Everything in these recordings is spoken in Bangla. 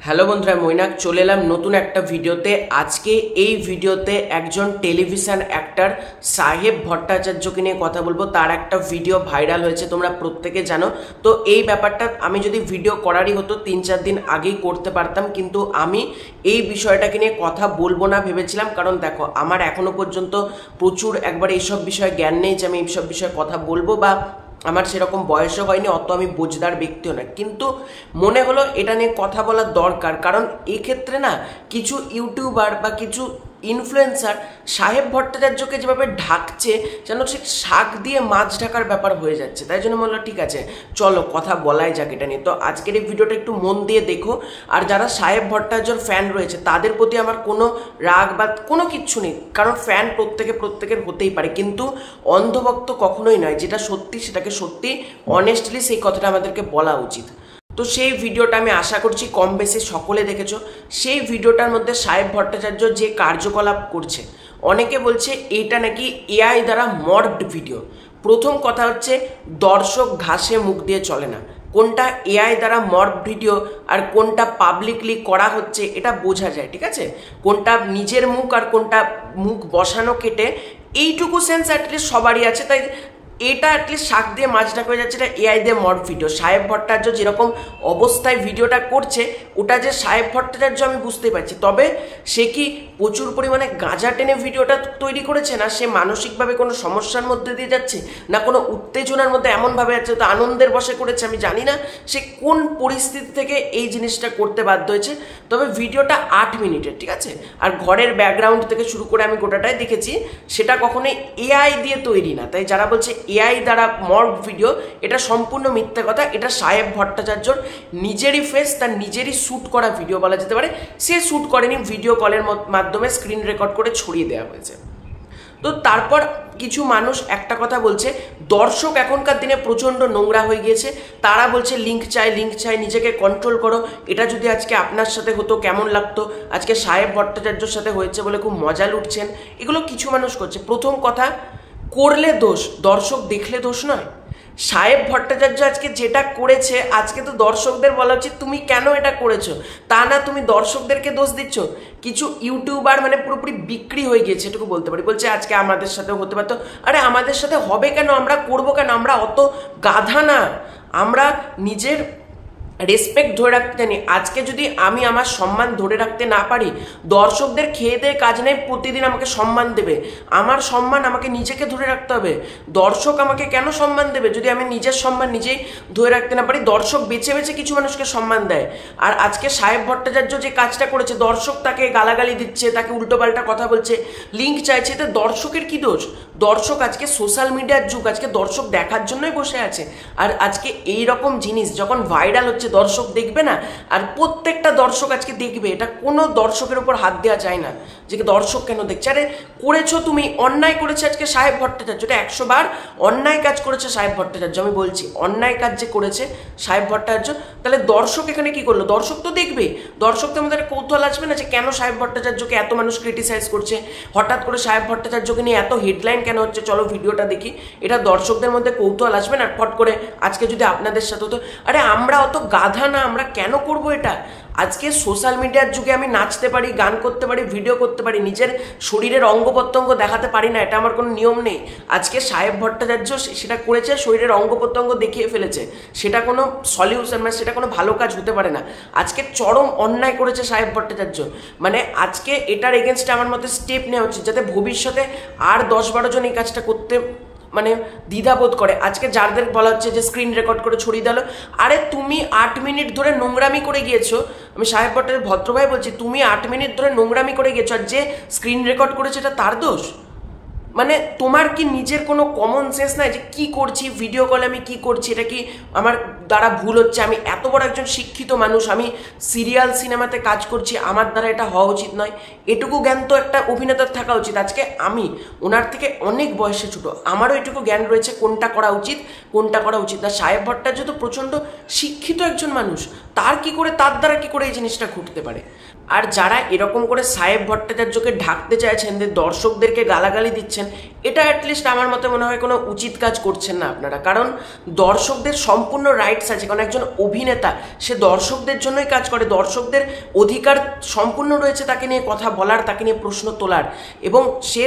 হ্যালো বন্ধুরা, মৈনাক চলে এলাম নতুন একটা ভিডিওতে। আজকে এই ভিডিওতে একজন টেলিভিশন অ্যাক্টর সাহেব ভট্টাচার্যকে নিয়ে কথা বলবো। তার একটা ভিডিও ভাইরাল হয়েছে, তোমরা প্রত্যেকে জানো। তো এই ব্যাপারটা আমি যদি ভিডিও করারই হতো 3-4 দিন আগেই করতে পারতাম, কিন্তু আমি এই বিষয়টাকে নিয়ে কথা বলবো না ভেবেছিলাম। কারণ দেখো, আমার এখনো পর্যন্ত প্রচুর একবার এইসব বিষয়ে জ্ঞান নেই যে আমি এইসব বিষয়ে কথা বলবো, বা আমার সেরকম বয়সও হয়নি, অত আমি বোঝদার ব্যক্তিও না। কিন্তু মনে হলো এটা নিয়ে কথা বলার দরকার। কারণ এক্ষেত্রে না কিছু ইউটিউবার বা কিছু ইনফ্লুয়েন্সার সাহেব ভট্টাচার্যকে যেভাবে ঢাকছে, যেন সে শাক দিয়ে মাছ ঢাকার ব্যাপার হয়ে যাচ্ছে। তাই জন্য বললো ঠিক আছে, চলো কথা বলাই যাক এটা নিয়ে। তো আজকের এই ভিডিওটা একটু মন দিয়ে দেখো। আর যারা সাহেব ভট্টাচার্যর ফ্যান রয়েছে তাদের প্রতি আমার কোনো রাগ বা কোনো কিচ্ছু নেই, কারণ ফ্যান প্রত্যেকের হতেই পারে, কিন্তু অন্ধভক্ত কখনোই নয়। যেটা সত্যি সেটাকে সত্যি অনেস্টলি সেই কথাটা আমাদেরকে বলা উচিত। তো সেই ভিডিওটা আমি আশা করছি কম বেশি সকলে দেখেছো। সেই ভিডিওটার মধ্যে সাহেব ভট্টাচার্য যে কার্যকলাপ করছে, অনেকে বলছে এইটা নাকি এআই দ্বারা মর্ফড ভিডিও। প্রথম কথা হচ্ছে, দর্শক ঘাসে মুখ দিয়ে চলে না। কোনটা এআই দ্বারা মর্ফ ভিডিও আর কোনটা পাবলিকলি করা হচ্ছে এটা বোঝা যায়, ঠিক আছে? কোনটা নিজের মুখ আর কোনটা মুখ বসানো কেটে, এইটুকু সেন্স অ্যাটলিস্ট সবারই আছে। তাই এটা অ্যাটলিস্ট শাক দিয়ে মাছ ঢাকা হয়ে যাচ্ছে, এটা এআই দিয়ে মর্ফ ভিডিও। সাহেব ভট্টাচার্য যেরকম অবস্থায় ভিডিওটা করছে, ওটা যে সাহেব ভট্টাচার্য আমি বুঝতে পারছি। তবে সে কি প্রচুর পরিমাণে গাঁজা টেনে ভিডিওটা তৈরি করেছে, না সে মানসিকভাবে কোনো সমস্যার মধ্যে দিয়ে যাচ্ছে, না কোনো উত্তেজনার মধ্যে এমনভাবে যাচ্ছে, তো আনন্দের বশে করেছে, আমি জানি না সে কোন পরিস্থিতি থেকে এই জিনিসটা করতে বাধ্য হয়েছে। তবে ভিডিওটা 8 মিনিটের, ঠিক আছে? আর ঘরের ব্যাকগ্রাউন্ড থেকে শুরু করে আমি গোটাটাই দেখেছি, সেটা কখনোই এআই দিয়ে তৈরি না। তাই যারা বলছে এআই দ্বারা মর্ফ ভিডিও, এটা সম্পূর্ণ মিথ্যা কথা। এটা সাহেব ভট্টাচার্যর নিজেরই ফেস, তার নিজেরই শ্যুট করা ভিডিও বলা যেতে পারে। সে শ্যুট করেনি, ভিডিও কলের মাধ্যমে স্ক্রিন রেকর্ড করে ছড়িয়ে দেওয়া হয়েছে। তো তারপর কিছু মানুষ একটা কথা বলছে, দর্শক এখনকার দিনে প্রচণ্ড নোংরা হয়ে গিয়েছে। তারা বলছে লিঙ্ক চাই, নিজেকে কন্ট্রোল করো। এটা যদি আজকে আপনার সাথে হতো কেমন লাগতো? আজকে সাহেব ভট্টাচার্যর সাথে হয়েছে বলে খুব মজা লুটছেন। এগুলো কিছু মানুষ করছে। প্রথম কথা, করলে দোষ, দর্শক দেখলে দোষ নয়। সাহেব ভট্টাচার্য আজকে যেটা করেছে, আজকে তো দর্শকদের বলা উচিত তুমি কেন এটা করেছো, তা না তুমি দর্শকদেরকে দোষ দিচ্ছ। কিছু ইউটিউবার মানে পুরোপুরি বিক্রি হয়ে গিয়েছে, এটুকু বলতে পারি। বলছে আজকে আমাদের সাথেও হতে পারতো। আরে আমাদের সাথে হবে কেন? আমরা করবো কেন? আমরা অত গাধা না। আমরা নিজের রেসপেক্ট ধরে রাখতে জানি। আজকে যদি আমি আমার সম্মান ধরে রাখতে না পারি, দর্শকদের খেয়ে দিয়ে কাজ নেই, প্রতিদিন আমাকে সম্মান দেবে। আমার সম্মান আমাকে নিজেকে ধরে রাখতে হবে। দর্শক আমাকে কেন সম্মান দেবে যদি আমি নিজের সম্মান নিজেই ধরে রাখতে না পারি? দর্শক বেছে বেছে কিছু মানুষকে সম্মান দেয়। আর আজকে সাহেব ভট্টাচার্য যে কাজটা করেছে, দর্শক তাকে গালাগালি দিচ্ছে, তাকে উল্টোপাল্টা কথা বলছে, লিঙ্ক চাইছে, এতে দর্শকের কি দোষ? দর্শক আজকে সোশ্যাল মিডিয়ার যুগ, আজকে দর্শক দেখার জন্যই বসে আছে। আর আজকে এই রকম জিনিস যখন ভাইরাল হচ্ছে, দর্শক দেখবে না? আর প্রত্যেকটা দর্শক আজকে দেখবে। এটা কোনো দর্শকের উপর হাত দেওয়া যায় না যে দর্শক কেন দেখছে। আরে করেছো তুমি, অন্যায় করেছে আজকে সাহেব ভট্টাচার্য। এটা 100 বার অন্যায় কাজ করেছে সাহেব ভট্টাচার্য। আমি বলছি অন্যায় কাজ যে করেছে সাহেব ভট্টাচার্য, তাহলে দর্শক এখানে কি করলো? দর্শক তো দেখবে। দর্শক তো আমাদের কৌতূহল আসবে না যে কেন সাহেব ভট্টাচার্যকে এত মানুষ ক্রিটিসাইজ করছে, হঠাৎ করে সাহেব ভট্টাচার্যকে নিয়ে এত হেডলাইন কেন হচ্ছে, চলো ভিডিওটা দেখি। এটা দর্শকদের মধ্যে কৌতূহল আসবে না? ফট করে আজকে যদি আপনাদের সাথে হতো, আরে আমরা অত গাধা না, আমরা কেন করব এটা? আজকে সোশ্যাল মিডিয়ার যুগে আমি নাচতে পারি, গান করতে পারি, ভিডিও করতে পারি, নিজের শরীরের অঙ্গ প্রত্যঙ্গ দেখাতে পারি না, এটা আমার কোনো নিয়ম নেই। আজকে সাহেব ভট্টাচার্য সেটা করেছে, শরীরের অঙ্গ প্রত্যঙ্গ দেখিয়ে ফেলেছে। সেটা কোনো সলিউশন, মানে সেটা কোনো ভালো কাজ হতে পারে না। আজকে চরম অন্যায় করেছে সাহেব ভট্টাচার্য। মানে আজকে এটার এগেনস্টে আমার মতে স্টেপ নেওয়া উচিত, যাতে ভবিষ্যতে আর 10-12 জন এই কাজটা করতে মানে দ্বিধাবোধ করে। আজকে যাদের বলা হচ্ছে যে স্ক্রিন রেকর্ড করে ছড়িয়ে দিল, আরে তুমি 8 মিনিট ধরে নোংরামি করে গিয়েছো। আমি সাহেব ভট্টাচার্য ভদ্রভাই বলছি, তুমি 8 মিনিট ধরে নোংরামি করে গিয়েছো, আর যে স্ক্রিন রেকর্ড করেছে এটা তার দোষ? মানে তোমার কি নিজের কোনো কমন সেন্স নাই যে কি করছি, ভিডিও কলে আমি কি করছি, এটা কি আমার দ্বারা ভুল হচ্ছে? আমি এত বড় একজন শিক্ষিত মানুষ, আমি সিরিয়াল সিনেমাতে কাজ করছি, আমার দ্বারা এটা হওয়া উচিত নয়। এটুকু জ্ঞান তো একটা অভিনেতার থাকা উচিত। আজকে আমি ওনার থেকে অনেক বয়সে ছোট, আমারও এটুকু জ্ঞান রয়েছে কোনটা করা উচিত কোনটা করা উচিত না। সাহেব ভট্টাচার্য তো প্রচণ্ড শিক্ষিত একজন মানুষ, তার দ্বারা কি করে এই জিনিসটা ঘটতে পারে? আর যারা এরকম করে সাহেব ভট্টাচার্যকে ঢাকতে চাইছেন, দর্শকদেরকে গালাগালি দিচ্ছেন, করছেন, এটা অ্যাটলিস্ট আমার মতে মনে হয় কোনো উচিত কাজ করছেন না আপনারা। কারণ দর্শকদের সম্পূর্ণ রাইটস আছে, কারণ একজন অভিনেতা সে দর্শকদের জন্যই কাজ করে, দর্শকদের অধিকার সম্পূর্ণ রয়েছে তাকে নিয়ে কথা বলার, তাকে নিয়ে প্রশ্ন তোলার। এবং সে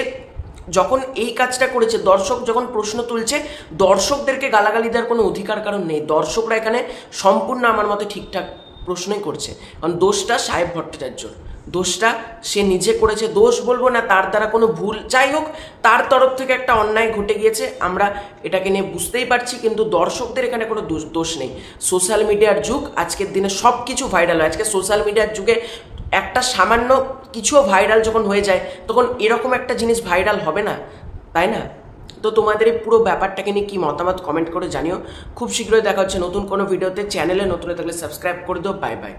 যখন এই কাজটা করেছে, দর্শক যখন প্রশ্ন তুলছে, দর্শকদেরকে গালাগালি দেওয়ার কোনো অধিকার কারণ নেই। দর্শকরা এখানে সম্পূর্ণ আমার মতে ঠিকঠাক প্রশ্নই করছে, কারণ দোষটা সাহেব ভট্টাচার্যর, দোষটা সে নিজে করেছে। দোষ বলবো না, তার দ্বারা কোনো ভুল, যাই হোক তার তরফ থেকে একটা অন্যায় ঘটে গিয়েছে, আমরা এটাকে নিয়ে বুঝতেই পারছি, কিন্তু দর্শকদের এখানে কোনো দোষ নেই। সোশ্যাল মিডিয়ার যুগ, আজকের দিনে সব কিছু ভাইরাল হয়। আজকে সোশ্যাল মিডিয়ার যুগে একটা সামান্য কিছুও ভাইরাল যখন হয়ে যায়, তখন এরকম একটা জিনিস ভাইরাল হবে না, তাই না? তো তোমাদের এই পুরো ব্যাপারটাকে নিয়ে কী মতামত কমেন্ট করে জানিও। খুব শীঘ্রই দেখা হচ্ছে নতুন কোনো ভিডিওতে। চ্যানেলে নতুন থাকলে সাবস্ক্রাইব করে দিও। Bye bye.